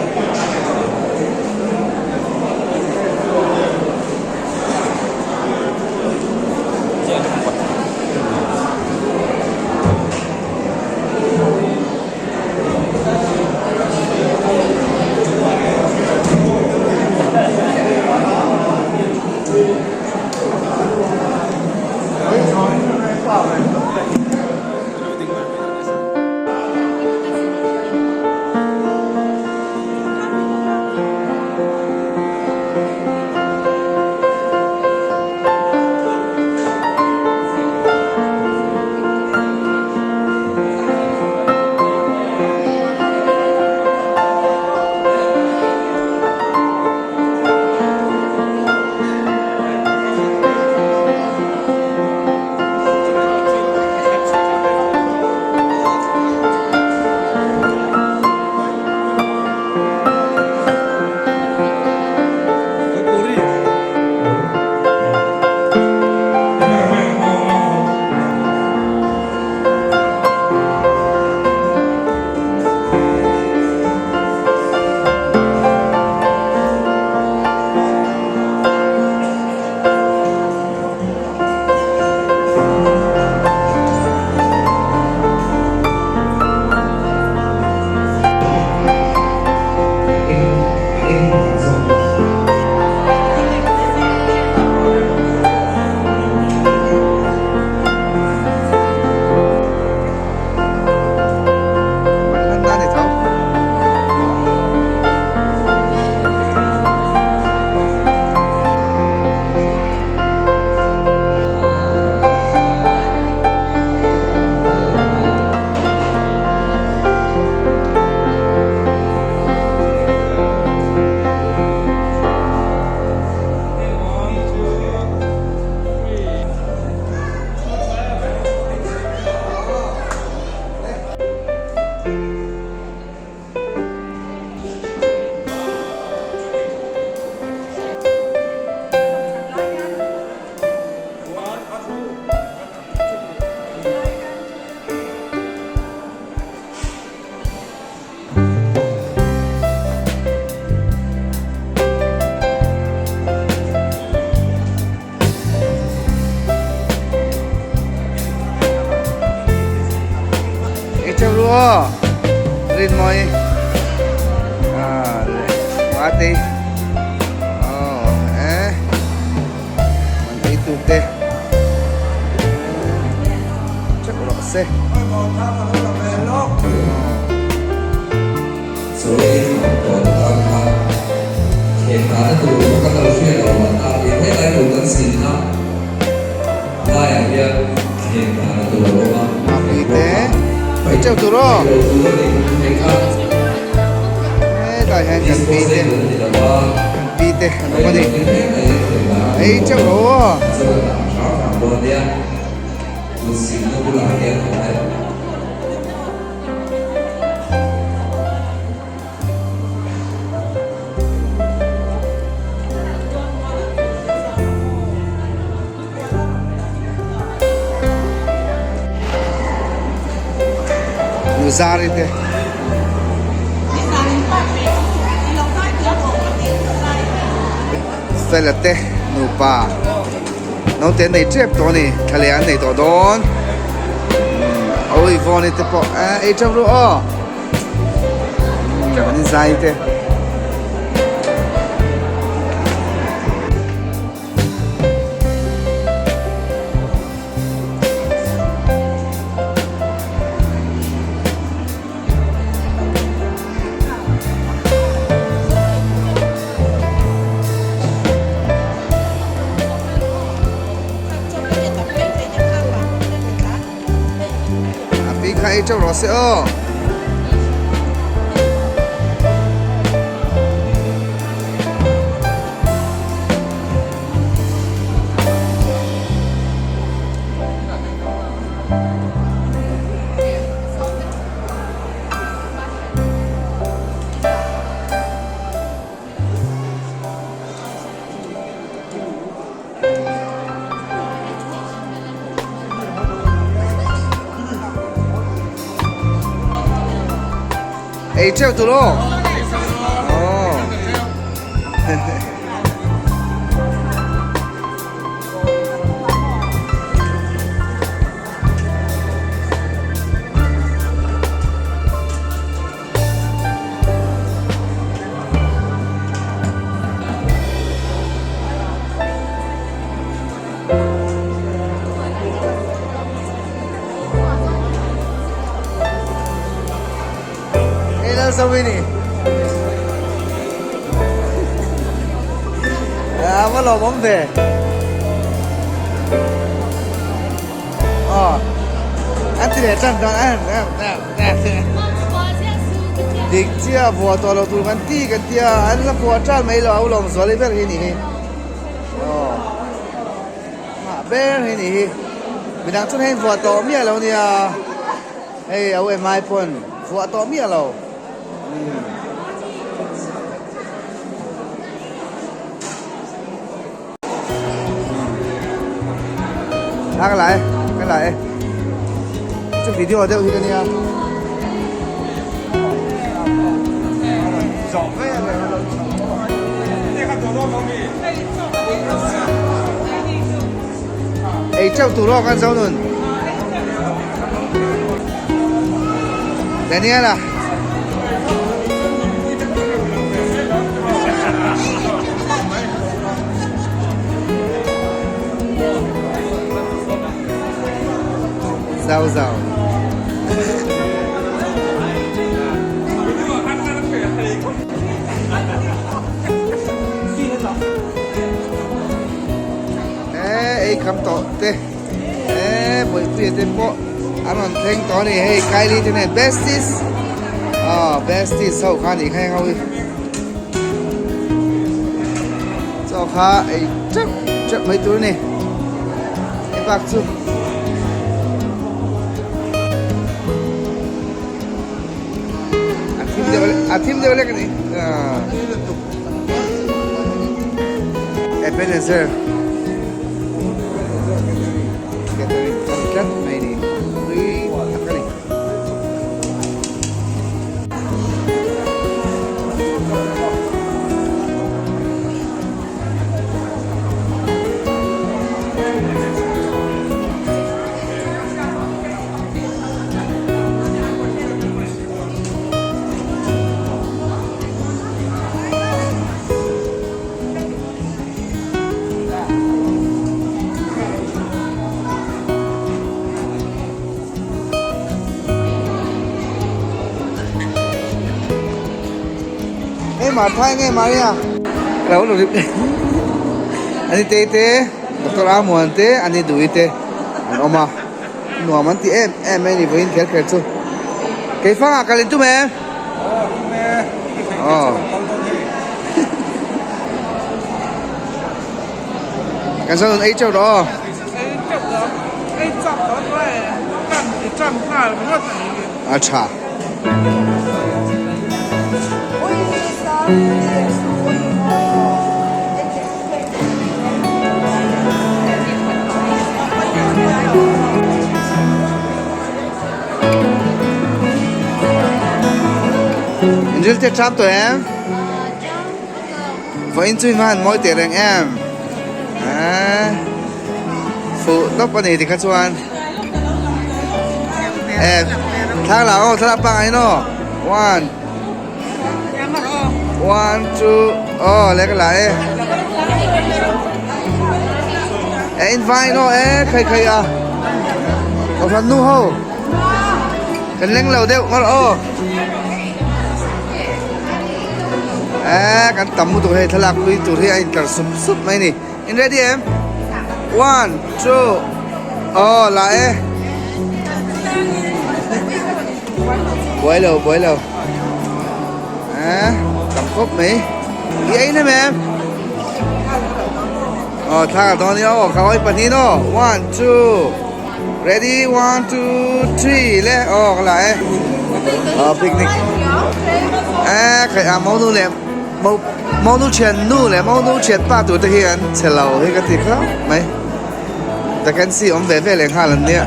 rin moi mati man itu teh chắc là xe số ít còn tăng ha hiện tại tụ các đầu xuyên ở mặt ta thì hết ai cũng cần xin ha mai ở kia hiện tại tụ mà mati teh เจ้าตัวรอ Rồi tôi có định thành công. ต่อยแฮนกันปีเต Số thì là ba. ปีเตน้องมาดิ Cái này thì là ไอ้เจ้าโห sẽ là làm sao làm bờ đen. Tôi xin nó cũng là đen của này. นูซาริเต สลัดเตะนูป่าน้องเต้นในเจ็บตัวนี่ทะเลอันในตัวโดนโอ้ยฟอนนี่เตะปอไอ้เจ้ารู้อ๋อมันนี่ใจเตะปีใครเจ้ารอเสียอ๋อไอ้เจ้าตัวโลกโอ้สวินี่มาหลอกผมเถอะอ๋ออันที่เด็ดจังตอนดิกเจ้าบัวตัวเราตัวกันตีกันเตี้ยอันละบัวจ้าไม่หล่อเอาลงสวนเลยเพื่อนเห็นนี่อ๋อมาเบนเห็นนี่เป็นนักชุนเห็นบัวตัวเมียเราเนี่ยเฮ้ยเอาไอ้ไม้พ่นบัวตัวเมียเราcái lại chụp video đâu thì cái này ấy cháu tủ lo con dâu luôn Daniel à giàu giàu ấy cầm tọ tê bởi vì thế bộ anh còn thanh tọ này hay cái đi thế này besties besties sau khá thì hay không sau khá ấy chắc mấy túi này cái bạc chưa Atim de boleh ni. Ebenezer. Kan main ni. Ui, apa ni? mà thay nghe mà nha đâu được anh đi tê doctor Amuan tê anh đi đuổi tê anh oma nó mà thì em đi với theo cái chú Kaifa kalin tu meh? Oh. Kan sao ấy châu đó. Ấy chọc đó thôi, cầm thì chậm qua là mất rồi. À cha. Anh sẽ chạm tuổi em. Và anh chui man mỗi tiền em. À. Phụ tóc anh thì khá chuan. Em thang lão thang bang ai nó. One, 2. Lấy cái lại. Invite nó khay à. Có phần nu hô. Cần lên lầu đeo ngon ô. Kan tầm một tụi hay thật là quý tụi hay anh cần súp mấy nè. In ready em? 1, 2. Lại. Bối lầu. Cầm cốc mấy. Ý ấy nè em. Thang đó nữa, khói bật đi nó. 1, 2. Ready, 1, 2, 3. Lẹ. Lại. Picnic. Cái máu nu lẹ. Máu nu chén ba tuổi tới hiện sẽ lâu hay cái gì khác mấy. Ta can see ông về liền hai lần nè.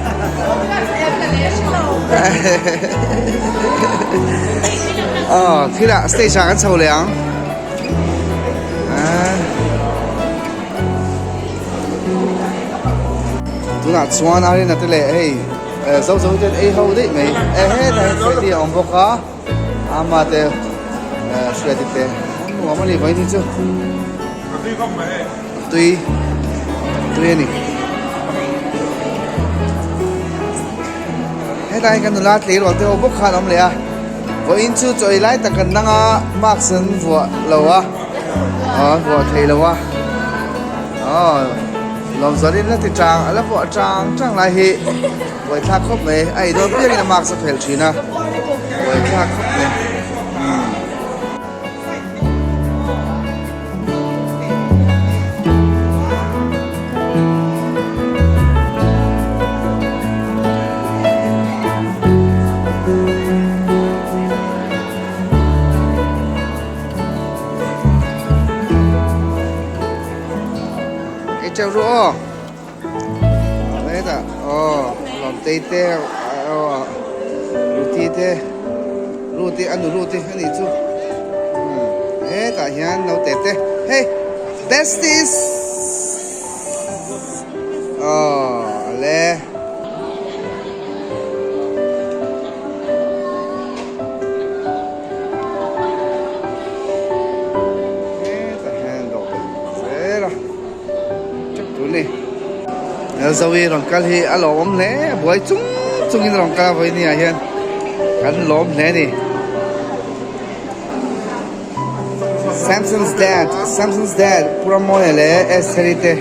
Khi đã stay sang ăn sầu léng. Tôi nói xuân nào lên là tôi lệ hey, dấu trên ấy hậu đấy mấy, hết này phải đi ông bốc cá, mà thế, sửa đi thế, mua mà đi vậy đi chứ, tùy này, hết đây cái nó lấy rồi thì ông bốc cá ông lệ à, với in chú chơi lại ta cần năng mắc sân vua lâu à, vua thầy lâu à, lòng gió đến là thì trang, là vợ trang lại hệ, với thác khóc mấy, ai đó biết là mắc sẽ phải chuyện à, với thác khóc mấy. Chào rô, đấy ta, làm tây tê, roti ăn này chú, đấy ta hiện nấu tê tê, hey, that's this, lẹ, Zawi rong kal hi alom le boy chung in rong kal voi ni a hian kan lom le ni Samson's dad pura moi le eserite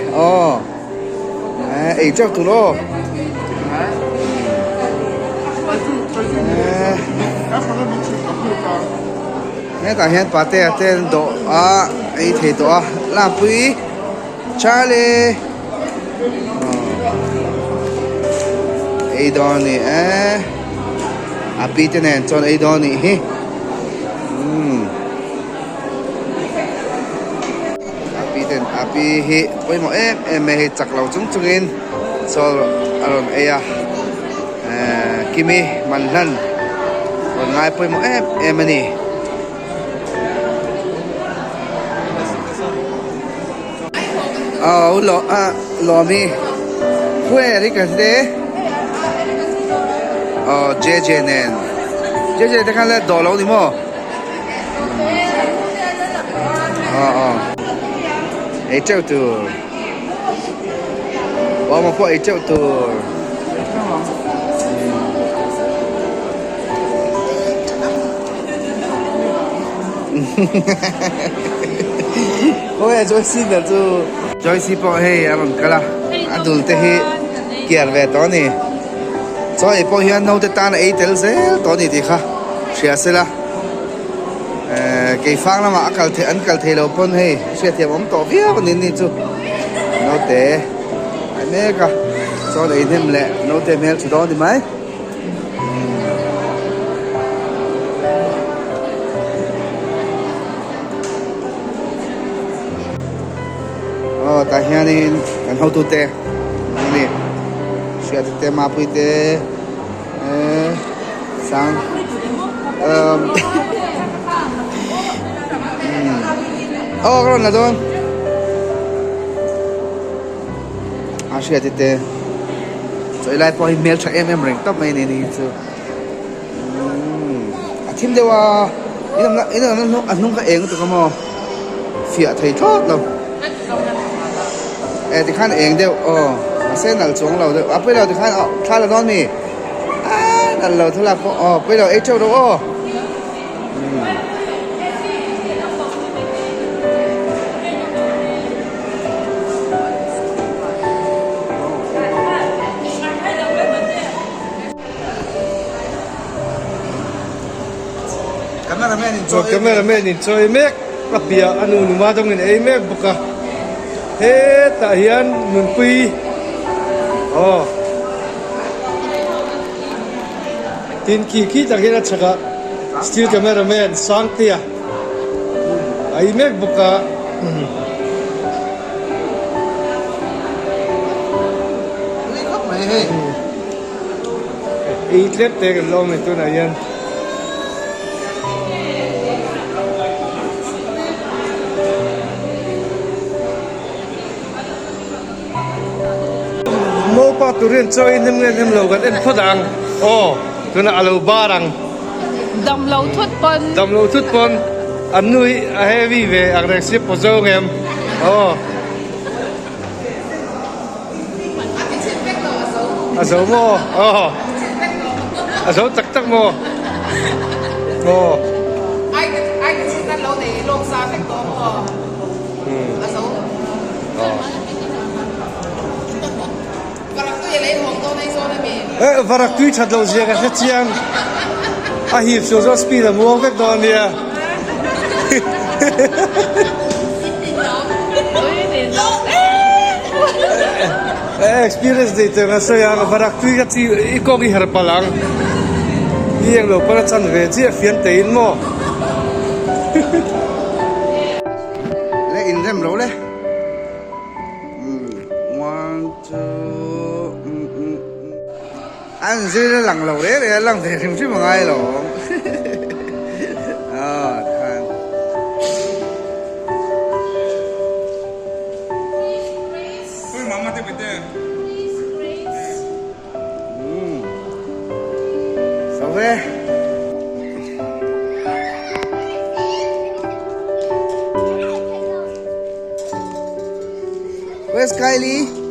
ei chak tu lo ta hian pate aten do ei the do la pui Charlie ấy đó nè api thế này cho ấy đó nè he api he ôi mà em he chặt lâu chung in so aron ấy kimi manhan còn ngay ôi mà em nè lo mi quê đi cái gì JJ nen JJ ta kan le do lo ni mo ai chau tu wa mo po ai chau tu ôi Joyce là tu Joyce po hey aron kala adul te he kiar ve to ni cho ai po hian no te tan ei tel zel to ni ti kha sia sela cái phang là mà akal the an kal the lo pon hei sia thiam om to via con ni chu no te ai me ka cho dei nem le no te mel chu do di mai ta hian in kan ho tu te ni sia te ma pui te sang karon na doon sia te so ilai po email cha ring top mai ni chu athim dewa ina anung ka eng tu ka mo fia thei thot lo thì khán eng đều sẽ nở xuống lầu được bây giờ thì khán khá là ngon mì nở lầu thôi là bây giờ ấy châu đâu cameraman enjoy mek kapia anu numa dong in ei mek buka he ta hian nun pui tin ki ta hina chaka still cameraman sang tia ai mek buka ei tlep te kan lo me tu na yan pa turin choi nim lo kan en phodang tuna alo barang Dam lo thut pon anui a heavy ve aggressive pozo ngem azo mo azo tak mo ai cái chuyện đó lâu để lông xa phải có azo varak tui that lo zia ka chiang a hi so speed a mo vek don dia experience date na so ya varak tui ka chi I ko gi her palang yeng lo para chan ve chi fian te in mo le in rem ro le 1 2anh dưới nó lằng lầu đấy thì lằng thì không chứ mà ai lỗ sao thế where's Kylie